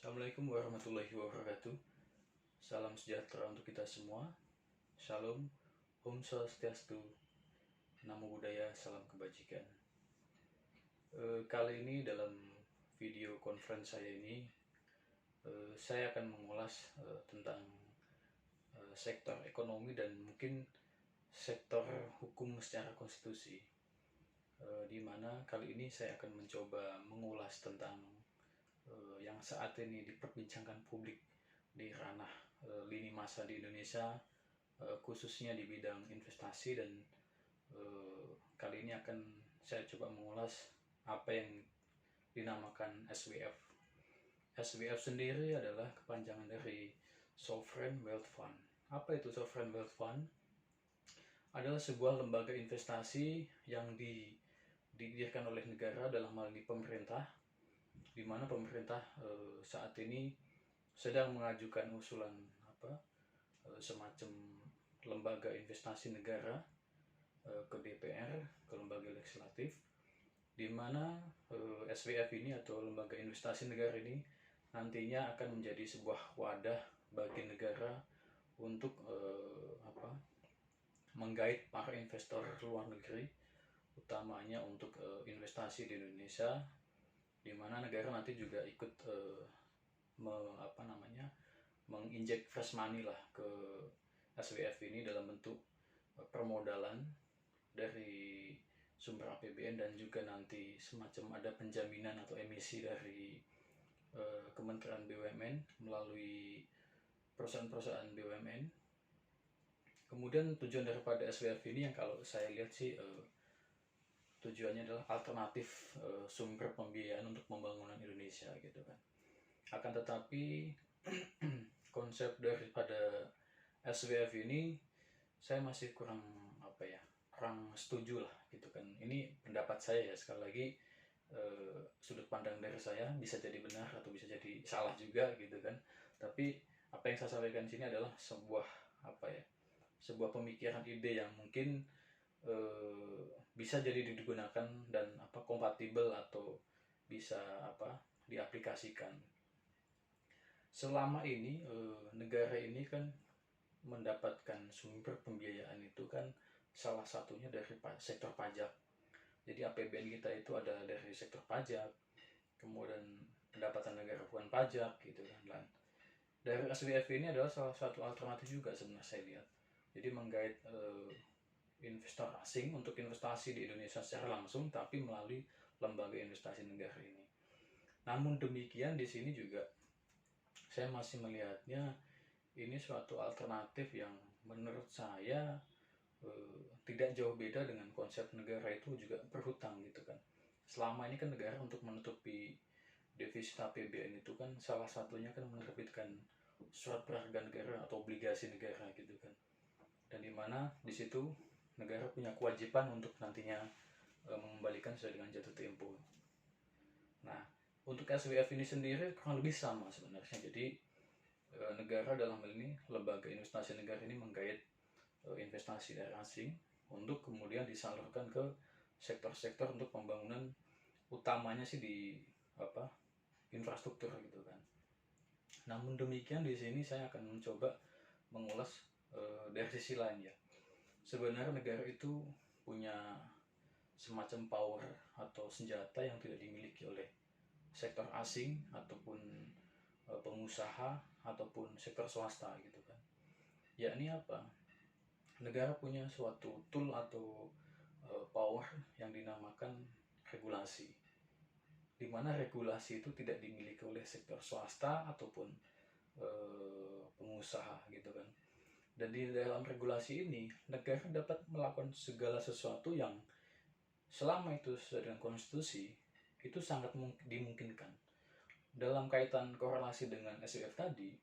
Assalamualaikum warahmatullahi wabarakatuh. Salam sejahtera untuk kita semua. Shalom, Om Swastiastu, Namo Buddhaya, salam kebajikan. Kali ini dalam video conference saya ini, saya akan mengulas tentang sektor ekonomi dan mungkin sektor hukum secara konstitusi. Di mana kali ini saya akan mencoba mengulas tentang yang saat ini diperbincangkan publik di ranah lini masa di Indonesia, khususnya di bidang investasi, dan kali ini akan saya coba mengulas apa yang dinamakan SWF. SWF sendiri adalah kepanjangan dari Sovereign Wealth Fund. Apa itu Sovereign Wealth Fund? Adalah sebuah lembaga investasi yang didirikan oleh negara, dalam hal ini pemerintah, di mana pemerintah saat ini sedang mengajukan usulan semacam lembaga investasi negara ke DPR, ke lembaga legislatif, di mana SWF ini atau lembaga investasi negara ini nantinya akan menjadi sebuah wadah bagi negara untuk menggait para investor luar negeri, utamanya untuk investasi di Indonesia, di mana negara nanti juga ikut menginjek fresh money lah ke SWF ini dalam bentuk permodalan dari sumber APBN, dan juga nanti semacam ada penjaminan atau emisi dari Kementerian BUMN melalui perusahaan-perusahaan BUMN. Kemudian tujuan daripada SWF ini yang kalau saya lihat sih tujuannya adalah alternatif sumber pembiayaan untuk pembangunan Indonesia gitu kan. Akan tetapi konsep daripada SWF ini saya masih kurang setuju lah gitu kan. Ini pendapat saya ya, sekali lagi sudut pandang dari saya, bisa jadi benar atau bisa jadi salah juga gitu kan. Tapi apa yang saya sampaikan di sini adalah sebuah pemikiran, ide yang mungkin bisa jadi digunakan dan kompatibel atau bisa diaplikasikan. Selama ini negara ini kan mendapatkan sumber pembiayaan itu kan salah satunya dari sektor pajak. Jadi APBN kita itu ada dari sektor pajak, kemudian pendapatan negara bukan pajak gitu kan. Dan dari SWF ini adalah salah satu alternatif juga sebenarnya saya lihat. Jadi menggait investor asing untuk investasi di Indonesia secara langsung, tapi melalui lembaga investasi negara ini. Namun demikian di sini juga saya masih melihatnya ini suatu alternatif yang menurut saya tidak jauh beda dengan konsep negara itu juga berhutang gitu kan. Selama ini kan negara untuk menutupi defisit APBN itu kan salah satunya kan menerbitkan surat berharga negara atau obligasi negara gitu kan. Dan dimana di situ negara punya kewajiban untuk nantinya mengembalikan sesuai dengan jatuh tempo. Nah, untuk SWF ini sendiri kurang lebih sama sebenarnya. Jadi negara dalam hal ini lembaga investasi negara ini menggait investasi dari asing untuk kemudian disalurkan ke sektor-sektor untuk pembangunan, utamanya sih di infrastruktur gitu kan. Namun demikian di sini saya akan mencoba mengulas dari sisi lain ya. Sebenarnya negara itu punya semacam power atau senjata yang tidak dimiliki oleh sektor asing ataupun pengusaha ataupun sektor swasta gitu kan. Yakni apa? Negara punya suatu tool atau power yang dinamakan regulasi, di mana regulasi itu tidak dimiliki oleh sektor swasta ataupun pengusaha gitu kan. Dan di dalam regulasi ini negara dapat melakukan segala sesuatu yang selama itu sesuai dengan konstitusi itu sangat dimungkinkan. Dalam kaitan korelasi dengan SWF tadi,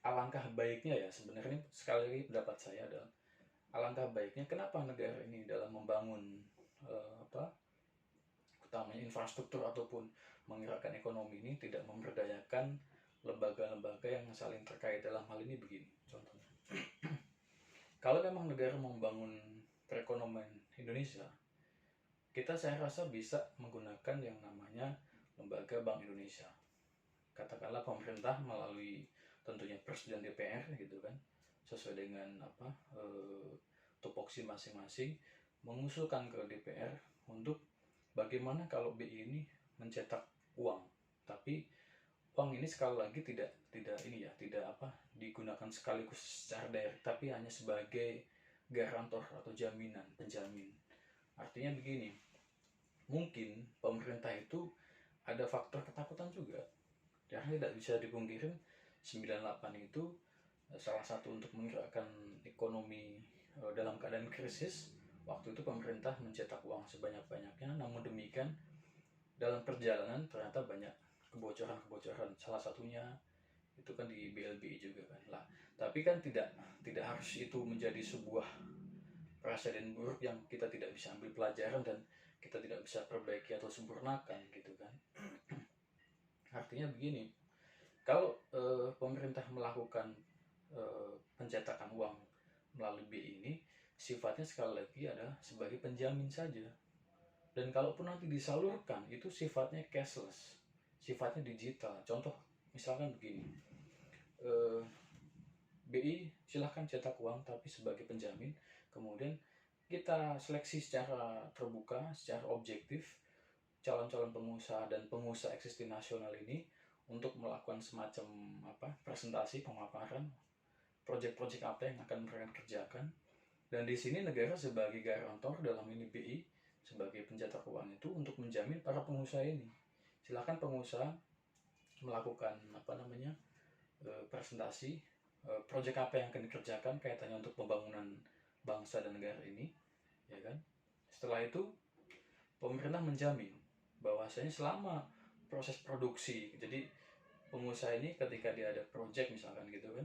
alangkah baiknya ya, sebenarnya sekali lagi pendapat saya adalah alangkah baiknya kenapa negara ini dalam membangun utamanya infrastruktur ataupun menggerakkan ekonomi ini tidak memberdayakan lembaga-lembaga yang saling terkait. Dalam hal ini begini contohnya, kalau memang negara membangun perekonomian Indonesia, saya rasa bisa menggunakan yang namanya lembaga Bank Indonesia. katakanlah pemerintah melalui tentunya Presiden DPR gitu kan, sesuai dengan tupoksi masing-masing, mengusulkan ke DPR untuk bagaimana kalau BI ini mencetak uang, tapi uang ini sekali lagi tidak digunakan sekaligus secara direct, tapi hanya sebagai garantor atau jaminan, penjamin. Artinya begini, mungkin pemerintah itu ada faktor ketakutan juga, karena tidak bisa dipungkirin 98 itu salah satu untuk menggerakkan ekonomi dalam keadaan krisis. Waktu itu pemerintah mencetak uang sebanyak-banyaknya, namun demikian dalam perjalanan ternyata banyak kebocoran-kebocoran. Salah satunya itu kan di BLBI juga kan lah. Tapi kan tidak harus itu menjadi sebuah presiden buruk yang kita tidak bisa ambil pelajaran dan kita tidak bisa perbaiki atau sempurnakan gitu kan. Artinya begini, kalau pemerintah melakukan pencetakan uang melalui BI ini, sifatnya sekali lagi adalah sebagai penjamin saja. Dan kalaupun nanti disalurkan, itu sifatnya cashless, sifatnya digital. Contoh misalkan begini, BI silahkan cetak uang tapi sebagai penjamin, kemudian kita seleksi secara terbuka, secara objektif calon-calon pengusaha dan pengusaha existing nasional ini untuk melakukan semacam presentasi pemaparan proyek-proyek apa yang akan mereka kerjakan. Dan di sini negara sebagai garantor, dalam ini BI sebagai pencetak uang itu, untuk menjamin para pengusaha ini. Silakan pengusaha melakukan presentasi proyek apa yang akan dikerjakan kaitannya untuk pembangunan bangsa dan negara ini, ya kan. Setelah itu pemerintah menjamin bahwasanya selama proses produksi, jadi pengusaha ini ketika dia ada proyek misalkan gitu kan,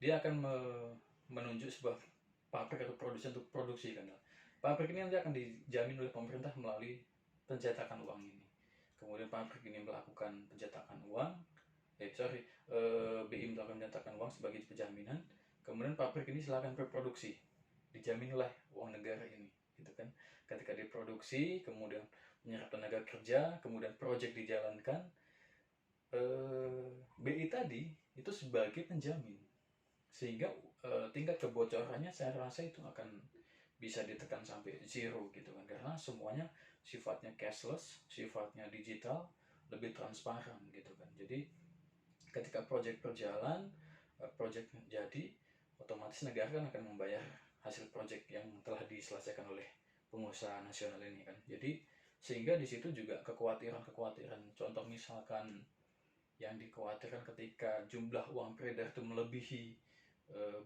dia akan menunjuk sebuah pabrik atau produsen untuk produksi kan. Pabrik ini nanti akan dijamin oleh pemerintah melalui pencetakan uang ini. Kemudian pabrik ini melakukan pencetakan uang, BI melakukan pencetakan uang sebagai penjaminan. Kemudian pabrik ini silakan berproduksi, dijamin oleh uang negara ini, gitu kan. Ketika diproduksi, kemudian menyerap tenaga kerja, kemudian proyek dijalankan, BI tadi itu sebagai penjamin, sehingga tingkat kebocorannya saya rasa itu akan bisa ditekan sampai zero gitu kan, karena semuanya sifatnya cashless, sifatnya digital, lebih transparan gitu kan. Jadi ketika proyek berjalan, proyek jadi, otomatis negara kan akan membayar hasil proyek yang telah diselesaikan oleh pengusaha nasional ini kan. Jadi sehingga di situ juga kekhawatiran, contoh misalkan yang dikhawatirkan ketika jumlah uang beredar itu melebihi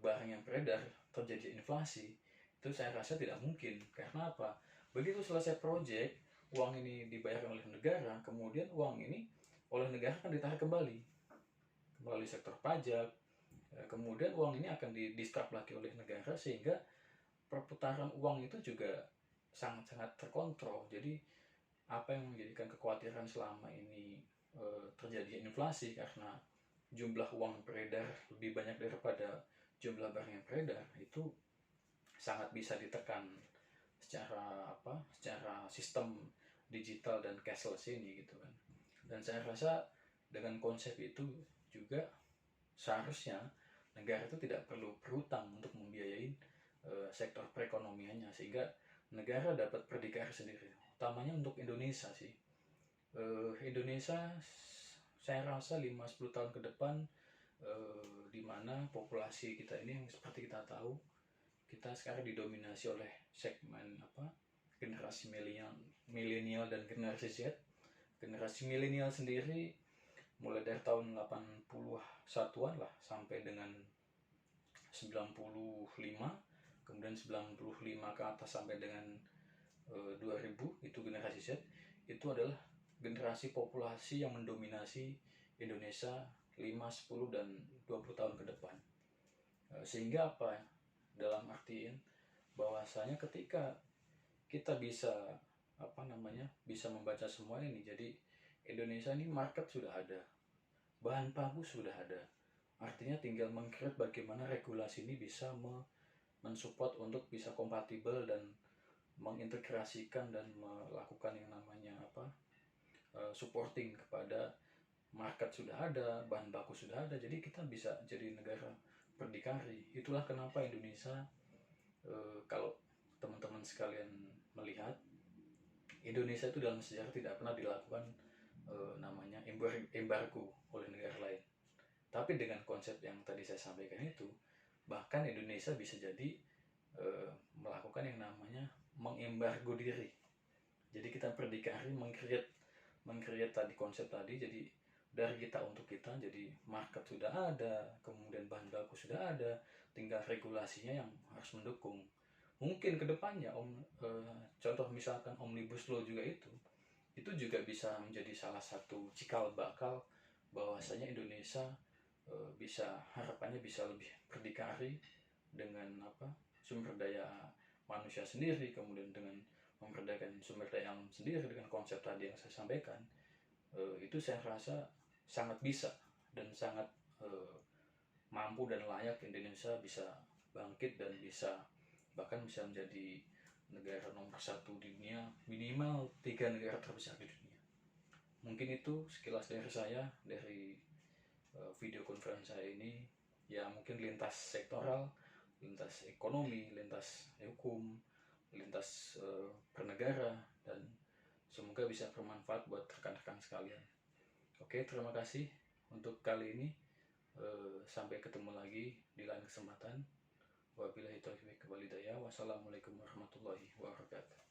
barang yang beredar, terjadi inflasi, itu saya rasa tidak mungkin. Karena apa? Begitu selesai proyek, uang ini dibayarkan oleh negara, kemudian uang ini oleh negara akan ditarik kembali melalui sektor pajak, kemudian uang ini akan di-distrap lagi oleh negara, sehingga perputaran uang itu juga sangat-sangat terkontrol. Jadi apa yang menjadikan kekhawatiran selama ini terjadi inflasi karena jumlah uang beredar lebih banyak daripada jumlah barang yang beredar, itu sangat bisa ditekan secara sistem digital dan cashless ini gitu kan. Dan saya rasa dengan konsep itu juga seharusnya negara itu tidak perlu berhutang untuk membiayai sektor perekonomiannya, sehingga negara dapat berdikari sendiri, utamanya untuk Indonesia sih. Indonesia saya rasa 5-10 tahun ke depan, di mana populasi kita ini seperti kita tahu, kita sekarang didominasi oleh segmen generasi milenial dan generasi Z. Generasi milenial sendiri mulai dari tahun 81-an lah sampai dengan 95, kemudian 95 ke atas sampai dengan 2000, itu generasi Z. Itu adalah generasi populasi yang mendominasi Indonesia 5, 10, dan 20 tahun ke depan. Sehingga apa? Dalam artian bahwasanya ketika kita bisa bisa membaca semua ini, jadi Indonesia ini market sudah ada, bahan baku sudah ada, artinya tinggal meng-create bagaimana regulasi ini bisa mensupport untuk bisa kompatibel dan mengintegrasikan dan melakukan yang namanya supporting kepada market sudah ada, bahan baku sudah ada, jadi kita bisa jadi negara berdikari. Itulah kenapa Indonesia, kalau teman-teman sekalian melihat, Indonesia itu dalam sejarah tidak pernah dilakukan namanya embargo oleh negara lain. Tapi dengan konsep yang tadi saya sampaikan itu, bahkan Indonesia bisa jadi melakukan yang namanya mengembargo diri. Jadi kita berdikari, mengcreate tadi konsep tadi, jadi dari kita untuk kita, jadi market sudah ada, kemudian bahan baku sudah ada, tinggal regulasinya yang harus mendukung. Mungkin kedepannya contoh misalkan omnibus law itu juga bisa menjadi salah satu cikal bakal bahwasanya Indonesia bisa, harapannya bisa lebih berdikari dengan sumber daya manusia sendiri, kemudian dengan memberdayakan sumber daya alam sendiri dengan konsep tadi yang saya sampaikan. Itu saya rasa sangat bisa dan sangat mampu dan layak Indonesia bisa bangkit dan bisa bahkan bisa menjadi negara nomor 1 di dunia, minimal 3 negara terbesar di dunia. Mungkin itu sekilas dari saya, dari video conference saya ini. Ya mungkin lintas sektoral, lintas ekonomi, lintas hukum, lintas bernegara, dan semoga bisa bermanfaat buat rekan-rekan sekalian. Oke, terima kasih untuk kali ini. Sampai ketemu lagi di lain kesempatan. Wabillahi taufiq wal hidayah. Wassalamualaikum warahmatullahi wabarakatuh.